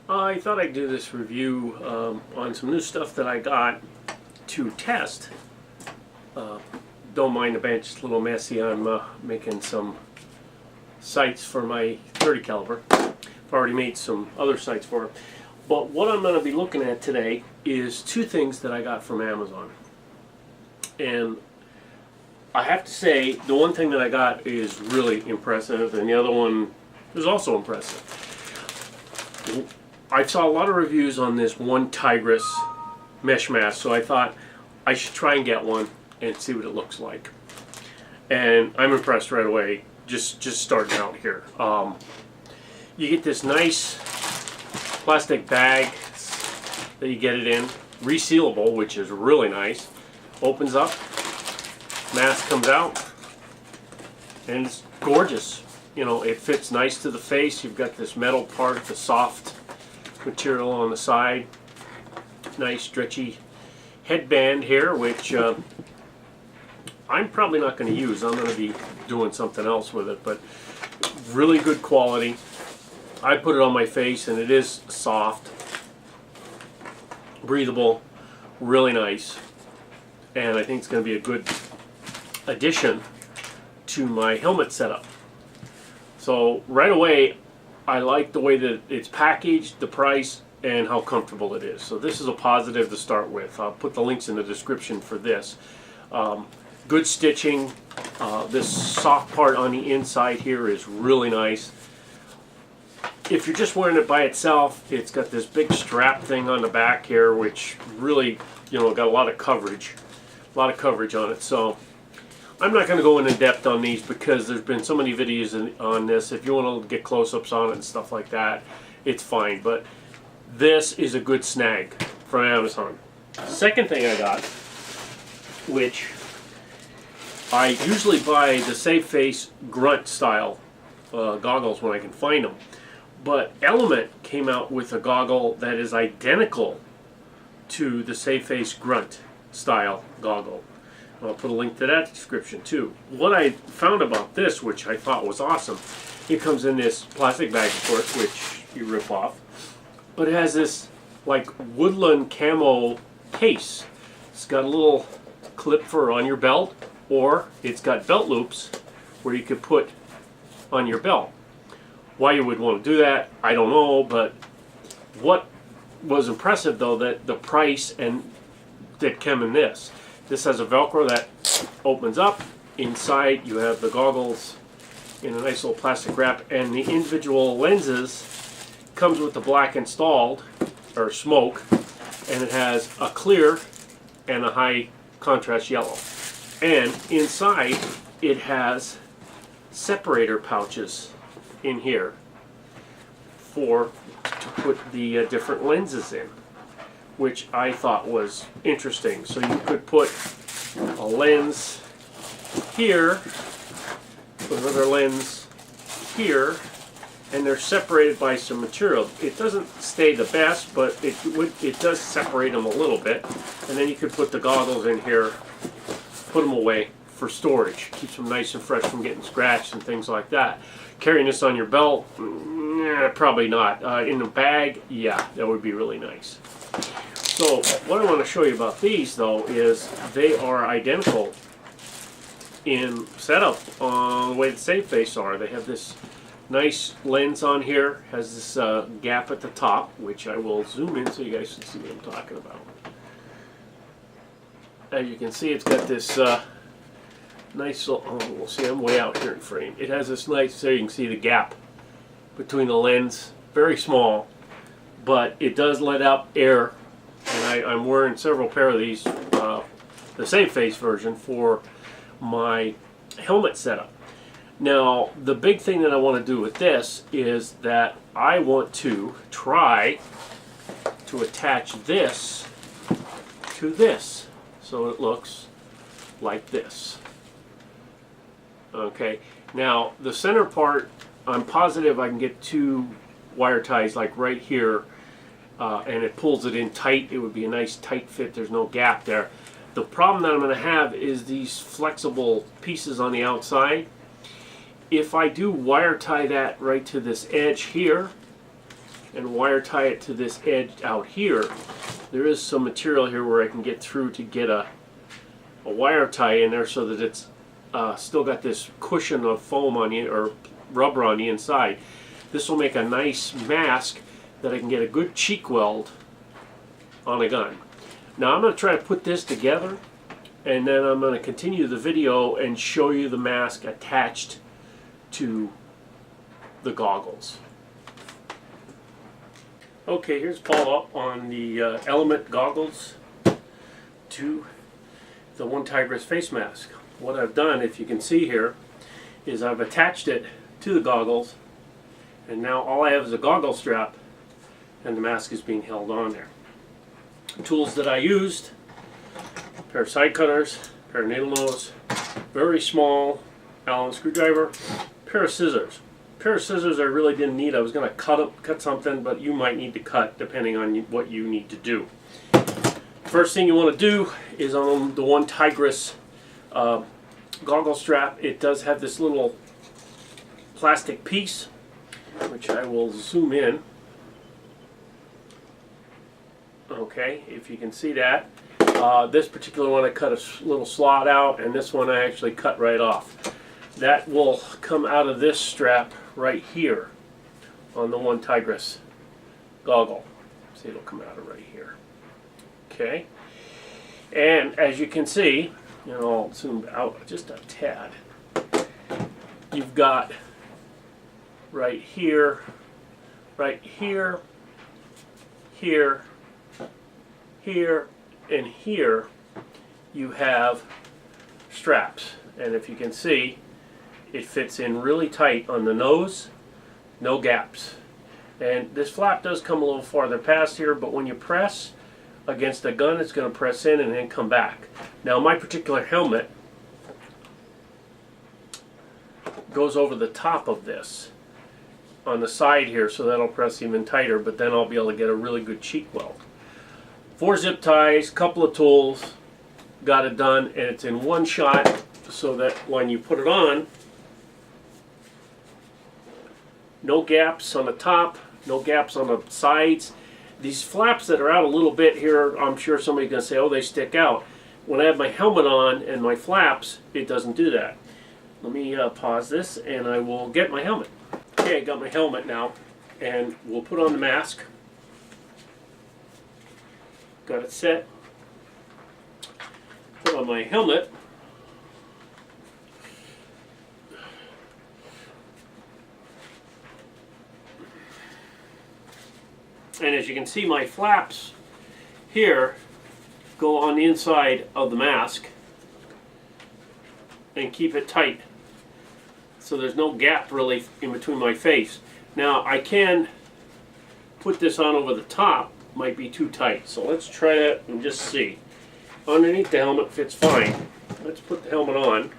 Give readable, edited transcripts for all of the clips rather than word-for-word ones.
I thought I'd do this review on some new stuff that I got to test. Don't mind the bench, it's a little messy. I'm making some sights for my 30 caliber. I've already made some other sights for it. But what I'm going to be looking at today is two things that I got from Amazon. And I have to say, the one thing that I got is really impressive, and the other one is also impressive. I saw a lot of reviews on this OneTigris mesh mask, so I thought I should try and get one and see what it looks like. And I'm impressed right away, just starting out here. You get this nice plastic bag that you get it in, resealable, which is really nice. Opens up, mask comes out, and it's gorgeous. You know, it fits nice to the face. You've got this metal part, the soft material on the side. Nice stretchy headband here, which I'm probably not going to use. I'm going to be doing something else with it, but really good quality. I put it on my face and it is soft, breathable, really nice, and I think it's going to be a good addition to my helmet setup. So right away, I like the way that it's packaged, the price, and how comfortable it is. So this is a positive to start with. I'll put the links in the description for this. Good stitching. This soft part on the inside here is really nice. If you're just wearing it by itself, it's got this big strap thing on the back here, which really, you know, got a lot of coverage on it. So I'm not going to go into depth on these because there's been so many videos on this. If you want to get close-ups on it and stuff like that, it's fine. But this is a good snag from Amazon. Second thing I got, which I usually buy the Safe Face Grunt style goggles when I can find them. But Elemart came out with a goggle that is identical to the Safe Face Grunt style goggle. I'll put a link to that description too. What I found about this, which I thought was awesome, it comes in this plastic bag, of course, which you rip off, but it has this like woodland camo case. It's got a little clip for on your belt, or it's got belt loops where you could put on your belt. Why you would want to do that, I don't know, but what was impressive though, that the price and that came in this. This has a Velcro that opens up. Inside you have the goggles in a nice little plastic wrap, and the individual lenses comes with the black installed, or smoke, and it has a clear and a high contrast yellow. And inside it has separator pouches in here to put the different lenses in, which I thought was interesting. So you could put a lens here, put another lens here, and they're separated by some material. It doesn't stay the best, but it does separate them a little bit. And then you could put the goggles in here, put them away for storage. Keeps them nice and fresh from getting scratched and things like that. Carrying this on your belt, probably not. In a bag, yeah, that would be really nice. So what I want to show you about these though is they are identical in setup on the way the Safe Face are. They have this nice lens on here, has this gap at the top, which I will zoom in so you guys can see what I'm talking about. As you can see, it's got this nice little, oh, we'll see, I'm way out here in frame. It has this nice, so you can see the gap between the lens, very small, but it does let out air. And I'm wearing several pair of these, the Safe Face version, for my helmet setup. Now, the big thing that I want to do with this is that I want to try to attach this to this, so it looks like this. Okay, now the center part, I'm positive I can get two wire ties like right here, and it pulls it in tight. It would be a nice tight fit. There's no gap there. The problem that I'm going to have is these flexible pieces on the outside. If I do wire tie that right to this edge here, and wire tie it to this edge out here. There is some material here where I can get through to get a wire tie in there so that it's still got this cushion of foam on the, or rubber on the inside. This will make a nice mask that I can get a good cheek weld on a gun. Now I'm going to try to put this together, and then I'm going to continue the video and show you the mask attached to the goggles. Okay, here's follow-up on the Elemart goggles to the OneTigris face mask. What I've done, if you can see here, is I've attached it to the goggles, and now all I have is a goggle strap, and the mask is being held on there. Tools that I used: a pair of side cutters, a pair of needle nose, very small Allen screwdriver, a pair of scissors. A pair of scissors I really didn't need. I was going to cut something, but you might need to cut depending on what you need to do. First thing you want to do is on the OneTigris goggle strap, it does have this little plastic piece, which I will zoom in. Okay, if you can see that. This particular one I cut a little slot out, and this one I actually cut right off. That will come out of this strap right here on the OneTigris goggle. See, it'll come out of right here. Okay, and as you can see, you know, I'll zoom out just a tad. You've got right here, here, here, and here you have straps, and if you can see, it fits in really tight on the nose, no gaps. And this flap does come a little farther past here, but when you press against the gun, it's going to press in and then come back. Now my particular helmet goes over the top of this on the side here, so that'll press even tighter, but then I'll be able to get a really good cheek weld. 4 zip ties, couple of tools, got it done, and it's in one shot, so that when you put it on, no gaps on the top, no gaps on the sides. These flaps that are out a little bit here, I'm sure somebody's going to say, oh, they stick out. When I have my helmet on and my flaps, it doesn't do that. Let me pause this and I will get my helmet. Okay, I got my helmet now, and we'll put on the mask. Got it set. Put on my helmet. And as you can see, my flaps here go on the inside of the mask and keep it tight, so there's no gap really in between my face. Now I can put this on over the top, might be too tight, so let's try that and just see. Underneath the helmet fits fine. Let's put the helmet on.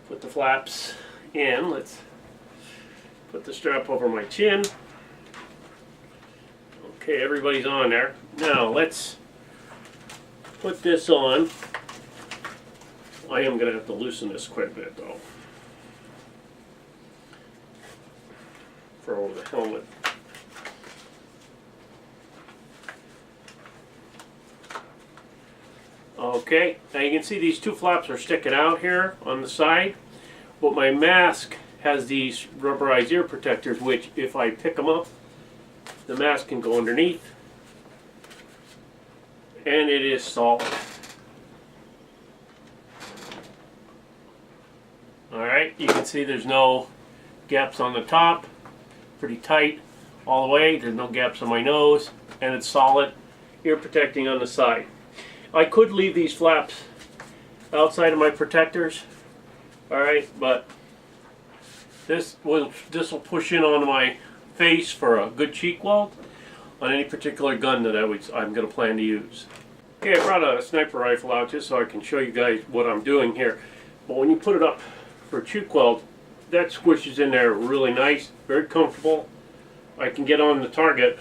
Put the flaps in. Let's put the strap over my chin. Okay, everybody's on there. Now let's put this on. I am going to have to loosen this quite a bit though, for over the helmet. Okay, now you can see these two flaps are sticking out here on the side, but my mask has these rubberized ear protectors, which if I pick them up, the mask can go underneath, and it is solid. Alright, you can see there's no gaps on the top, pretty tight all the way, there's no gaps on my nose, and it's solid, ear protecting on the side. I could leave these flaps outside of my protectors, alright, but this will push in on my face for a good cheek weld on any particular gun that I'm going to plan to use. Okay, I brought a sniper rifle out just so I can show you guys what I'm doing here. But when you put it up for a cheek weld, that squishes in there really nice, very comfortable. I can get on the target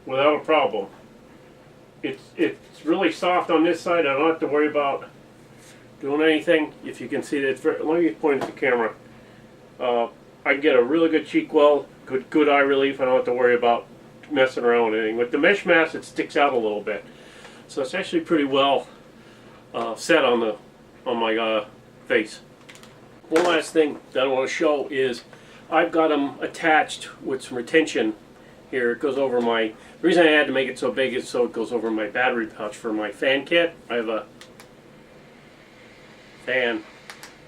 without a problem. It's really soft on this side. I don't have to worry about doing anything. If you can see that, let me point at the camera. I can get a really good cheek weld, good eye relief. I don't have to worry about messing around with anything. With the mesh mask, it sticks out a little bit, so it's actually pretty well set on my face. One last thing that I want to show is I've got them attached with some retention here. It goes over my. The reason I had to make it so big is so it goes over my battery pouch for my fan kit. I have a fan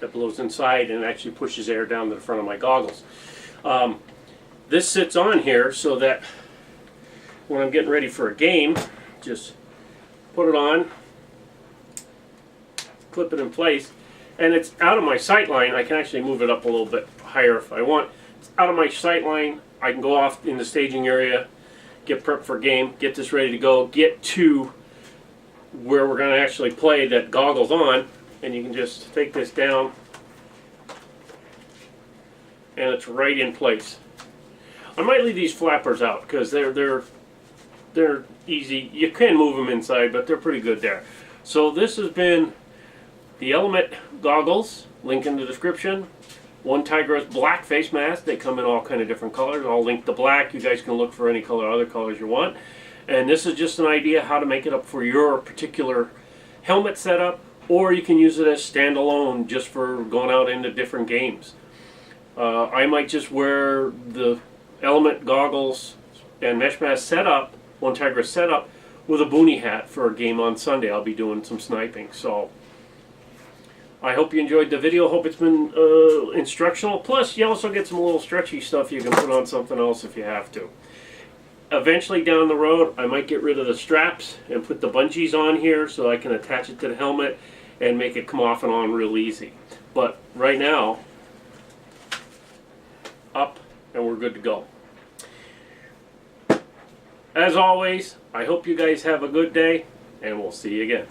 that blows inside and actually pushes air down to the front of my goggles. This sits on here so that when I'm getting ready for a game, just put it on, clip it in place, and it's out of my sight line. I can actually move it up a little bit higher if I want. It's out of my sight line. I can go off in the staging area, get prepped for a game, get this ready to go, get to where we're going to actually play that goggles on, and you can just take this down and it's right in place. I might leave these flappers out because they're easy. You can move them inside, but they're pretty good there. So this has been the Elemart goggles, link in the description. OneTigris black face mask. They come in all kind of different colors. I'll link the black. You guys can look for any color, other colors you want. And this is just an idea how to make it up for your particular helmet setup, or you can use it as standalone just for going out into different games. I might just wear the Elemart goggles and mesh mask setup, OneTigris setup, with a boonie hat for a game on Sunday. I'll be doing some sniping. So I hope you enjoyed the video. Hope it's been instructional. Plus, you also get some little stretchy stuff you can put on something else if you have to. Eventually down the road, I might get rid of the straps and put the bungees on here so I can attach it to the helmet and make it come off and on real easy. But right now, up and we're good to go. As always, I hope you guys have a good day, and we'll see you again.